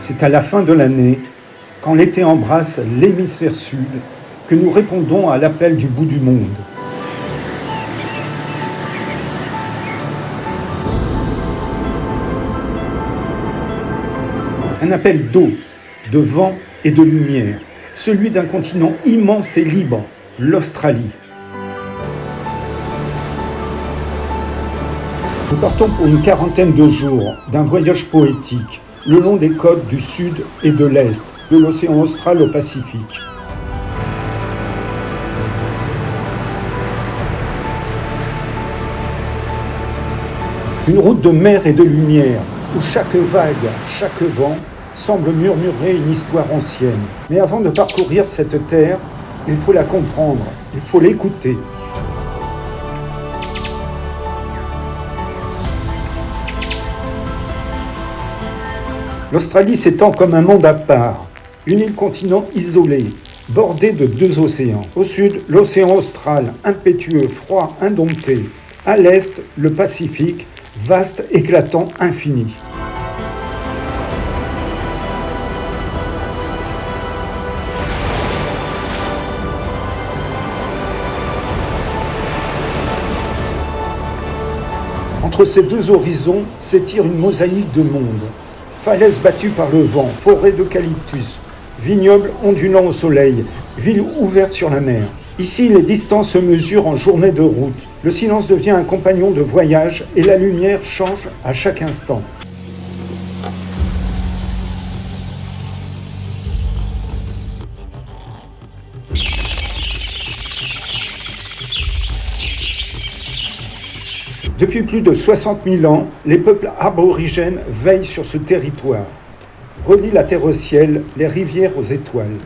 C'est à la fin de l'année, quand l'été embrasse l'hémisphère sud, que nous répondons à l'appel du bout du monde. Un appel d'eau, de vent et de lumière, celui d'un continent immense et libre, l'Australie. Nous partons pour une quarantaine de jours d'un voyage poétique, le long des côtes du sud et de l'est, de l'océan austral au Pacifique. Une route de mer et de lumière, où chaque vague, chaque vent semble murmurer une histoire ancienne. Mais avant de parcourir cette terre, il faut la comprendre, il faut l'écouter. L'Australie s'étend comme un monde à part, une île-continent isolée, bordée de deux océans. Au sud, l'océan austral, impétueux, froid, indompté. À l'est, le Pacifique, vaste, éclatant, infini. Entre ces deux horizons s'étire une mosaïque de mondes. Falaises battues par le vent, forêts d'eucalyptus, vignobles ondulant au soleil, ville ouverte sur la mer. Ici, les distances se mesurent en journées de route. Le silence devient un compagnon de voyage et la lumière change à chaque instant. Depuis plus de 60 000 ans, les peuples aborigènes veillent sur ce territoire, relient la terre au ciel, les rivières aux étoiles.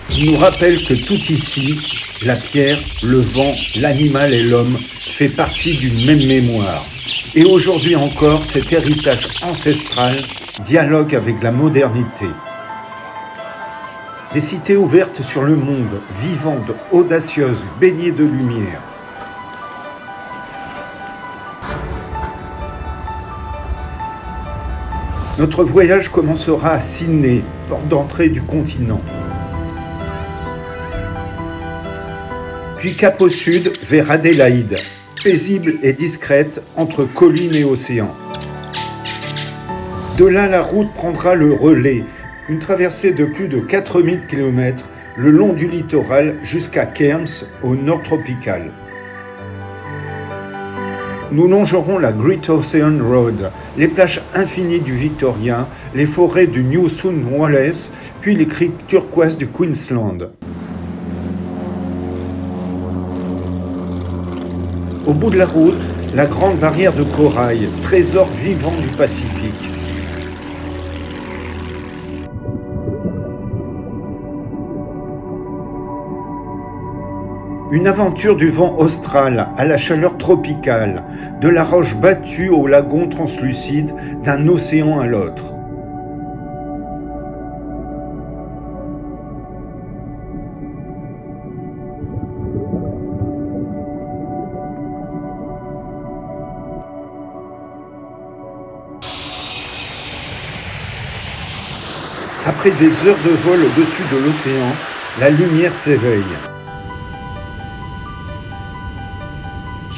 Ils nous rappellent que tout ici, la pierre, le vent, l'animal et l'homme, fait partie d'une même mémoire. Et aujourd'hui encore, cet héritage ancestral dialogue avec la modernité. Des cités ouvertes sur le monde, vivantes, audacieuses, baignées de lumière. Notre voyage commencera à Sydney, porte d'entrée du continent. Puis cap au sud vers Adélaïde, paisible et discrète entre collines et océan. De là, la route prendra le relais, une traversée de plus de 4000 km le long du littoral jusqu'à Cairns, au nord tropical. Nous longerons la Great Ocean Road, les plages infinies du Victoria, les forêts du New South Wales, puis les criques turquoises du Queensland. Au bout de la route, la grande barrière de corail, trésor vivant du Pacifique. Une aventure du vent austral à la chaleur tropicale, de la roche battue au lagon translucide d'un océan à l'autre. Après des heures de vol au-dessus de l'océan, la lumière s'éveille.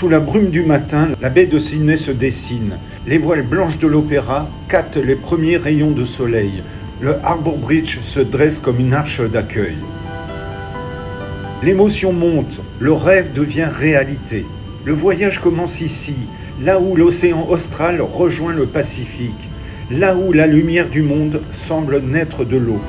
Sous la brume du matin, la baie de Sydney se dessine. Les voiles blanches de l'opéra captent les premiers rayons de soleil. Le Harbour Bridge se dresse comme une arche d'accueil. L'émotion monte, le rêve devient réalité. Le voyage commence ici, là où l'océan austral rejoint le Pacifique, là où la lumière du monde semble naître de l'eau.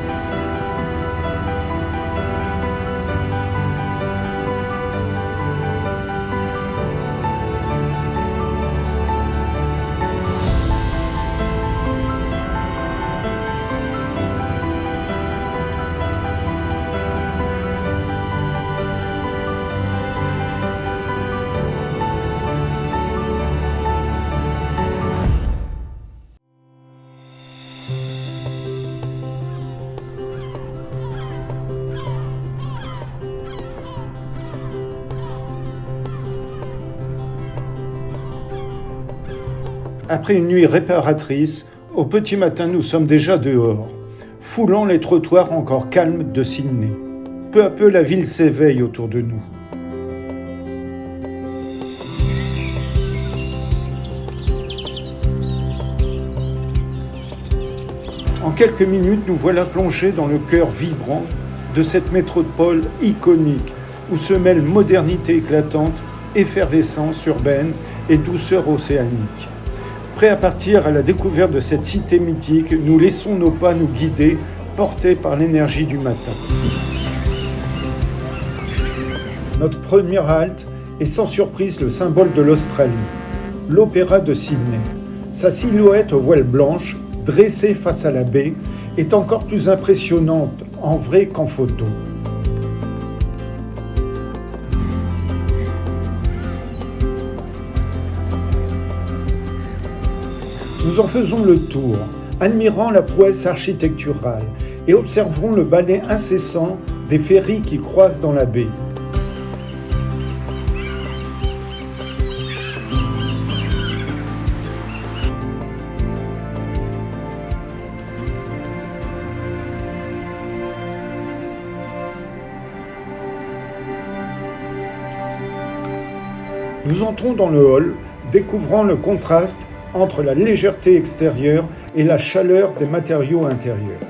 Après une nuit réparatrice, Au petit matin, nous sommes déjà dehors, foulant les trottoirs encore calmes de Sydney. Peu à peu, la ville s'éveille autour de nous. En quelques minutes, nous voilà plongés dans le cœur vibrant de cette métropole iconique où se mêlent modernité éclatante, effervescence urbaine et douceur océanique. Prêts à partir à la découverte de cette cité mythique, nous laissons nos pas nous guider, portés par l'énergie du matin. Notre première halte est sans surprise le symbole de l'Australie, l'Opéra de Sydney. Sa silhouette aux voiles blanches, dressée face à la baie, est encore plus impressionnante en vrai qu'en photo. Nous en faisons le tour, admirant la prouesse architecturale et observons le balai incessant des ferries qui croisent dans la baie. Nous entrons dans le hall, découvrant le contraste entre la légèreté extérieure et la chaleur des matériaux intérieurs.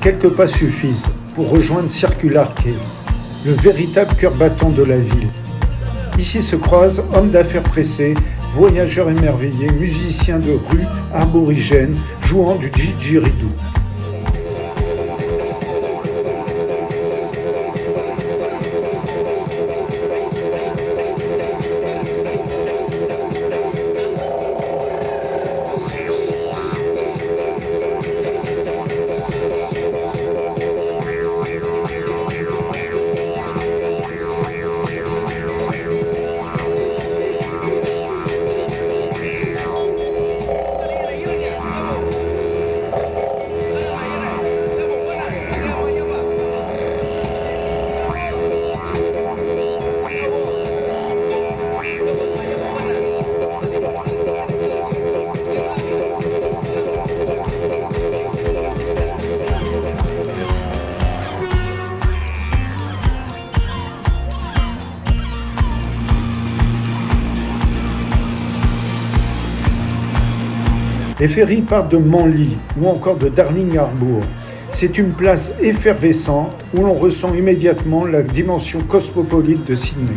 Quelques pas suffisent pour rejoindre Circular Quay, le véritable cœur battant de la ville. Ici se croisent hommes d'affaires pressés, voyageurs émerveillés, musiciens de rue, aborigènes, jouant du didgeridoo. Les ferries partent de Manly ou encore de Darling Harbour. C'est une place effervescente où l'on ressent immédiatement la dimension cosmopolite de Sydney.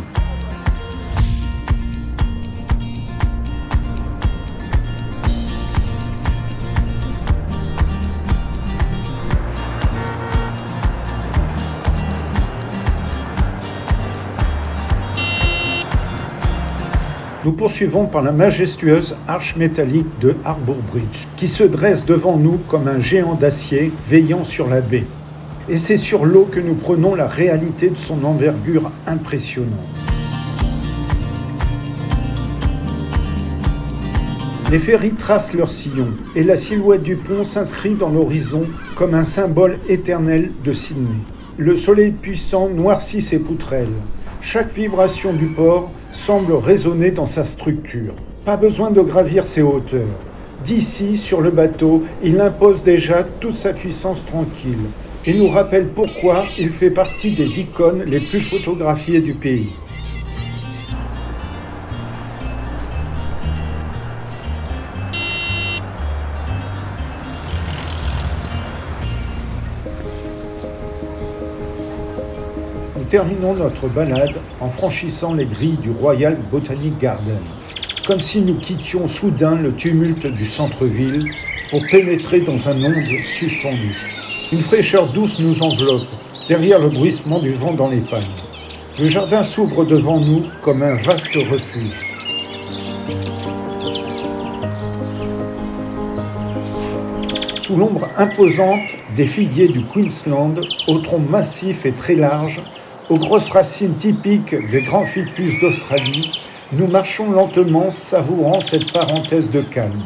Nous poursuivons par la majestueuse arche métallique de Harbour Bridge, qui se dresse devant nous comme un géant d'acier veillant sur la baie. Et c'est sur l'eau que nous prenons la réalité de son envergure impressionnante. Les ferries tracent leur sillon, et la silhouette du pont s'inscrit dans l'horizon comme un symbole éternel de Sydney. Le soleil puissant noircit ses poutrelles. Chaque vibration du port semble résonner dans sa structure. Pas besoin de gravir ses hauteurs. D'ici, sur le bateau, il impose déjà toute sa puissance tranquille et nous rappelle pourquoi il fait partie des icônes les plus photographiées du pays. Nous terminons notre balade en franchissant les grilles du Royal Botanic Garden, comme si nous quittions soudain le tumulte du centre-ville pour pénétrer dans un monde suspendu. Une fraîcheur douce nous enveloppe, derrière le bruissement du vent dans les pagnes. Le jardin s'ouvre devant nous comme un vaste refuge. Sous l'ombre imposante des figuiers du Queensland, aux troncs massifs et très larges, aux grosses racines typiques des grands ficus d'Australie, nous marchons lentement, savourant cette parenthèse de calme.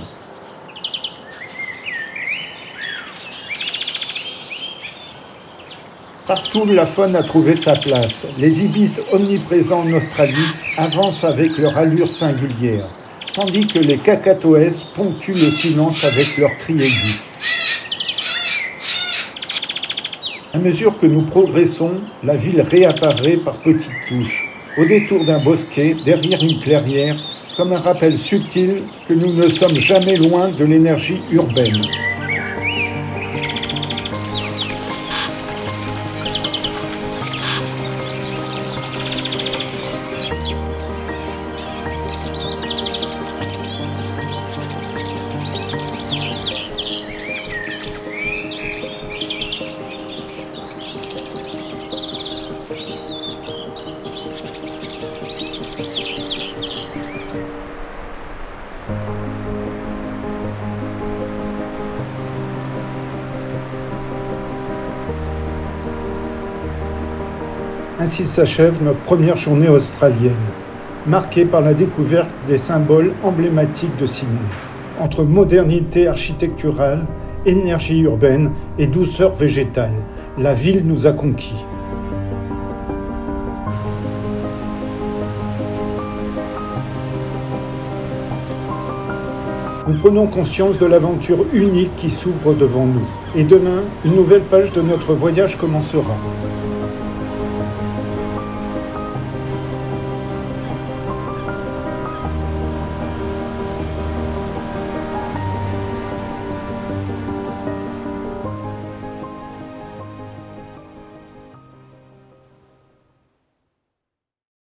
Partout, la faune a trouvé sa place. Les ibis omniprésents en Australie avancent avec leur allure singulière, tandis que les cacatoès ponctuent le silence avec leurs cris aigus. À mesure que nous progressons, la ville réapparaît par petites touches, au détour d'un bosquet, derrière une clairière, comme un rappel subtil que nous ne sommes jamais loin de l'énergie urbaine. Ainsi s'achève notre première journée australienne, marquée par la découverte des symboles emblématiques de Sydney. Entre modernité architecturale, énergie urbaine et douceur végétale, la ville nous a conquis. Nous prenons conscience de l'aventure unique qui s'ouvre devant nous. Et demain, une nouvelle page de notre voyage commencera.